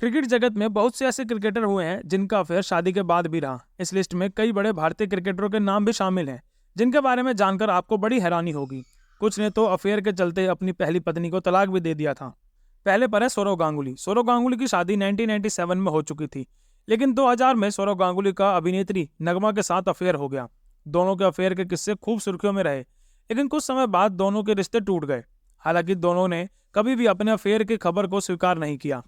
Cricket जगत में बहुत से ऐसे क्रिकेटर हुए हैं जिनका अफेयर शादी के बाद भी रहा। इस लिस्ट में कई बड़े भारतीय क्रिकेटरों के नाम भी शामिल हैं, जिनके बारे में जानकर आपको बड़ी हैरानी होगी। कुछ ने तो अफेयर के चलते अपनी पहली पत्नी को तलाक भी दे दिया था। पहले पर है सौरव गांगुली। सौरव गांगुली की शादी 1997 में हो चुकी थी, लेकिन 2000 में सौरव गांगुली का अभिनेत्री नगमा के साथ अफेयर हो गया। दोनों के अफेयर के किस्से खूब सुर्खियों में रहे, लेकिन कुछ समय बाद दोनों के रिश्ते टूट गए। हालांकि दोनों ने कभी भी अपने अफेयर की खबर को स्वीकार नहीं किया।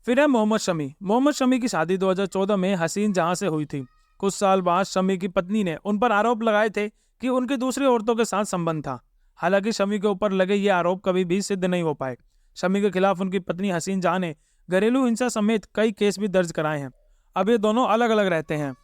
फिर है मोहम्मद शमी। मोहम्मद शमी की शादी 2014 में हसीन जहां से हुई थी। कुछ साल बाद शमी की पत्नी ने उन पर आरोप लगाए थे कि उनके दूसरी औरतों के साथ संबंध था। हालांकि शमी के ऊपर लगे ये आरोप कभी भी सिद्ध नहीं हो पाए। शमी के खिलाफ उनकी पत्नी हसीन जहां ने घरेलू हिंसा समेत कई केस भी दर्ज कराए हैं। अब ये दोनों अलग अलग रहते हैं।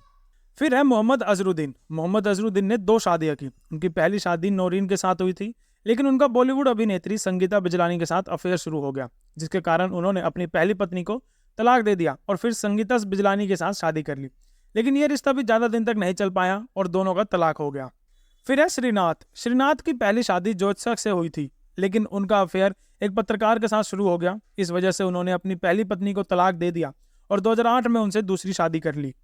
फिर है मोहम्मद अजरुद्दीन। मोहम्मद अजरुद्दीन ने 2 शादियां की। उनकी पहली शादी नौरीन के साथ हुई थी, लेकिन उनका बॉलीवुड अभिनेत्री संगीता बिजलानी के साथ अफेयर शुरू हो गया, जिसके कारण उन्होंने अपनी पहली पत्नी को तलाक दे दिया और फिर संगीता बिजलानी के साथ शादी कर ली। लेकिन यह रिश्ता भी ज़्यादा दिन तक नहीं चल पाया और दोनों का तलाक हो गया। फिर है श्रीनाथ। श्रीनाथ की पहली शादी ज्योत्सक से हुई थी, लेकिन उनका अफेयर एक पत्रकार के साथ शुरू हो गया। इस वजह से उन्होंने अपनी पहली पत्नी को तलाक दे दिया और 2008 में उनसे दूसरी शादी कर ली।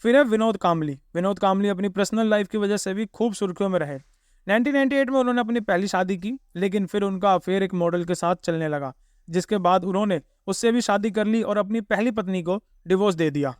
फिर है विनोद कांबली। विनोद कांबली अपनी पर्सनल लाइफ की वजह से भी खूब सुर्खियों में रहे। 1998 में उन्होंने अपनी पहली शादी की, लेकिन फिर उनका अफेयर एक मॉडल के साथ चलने लगा, जिसके बाद उन्होंने उससे भी शादी कर ली और अपनी पहली पत्नी को डिवोर्स दे दिया।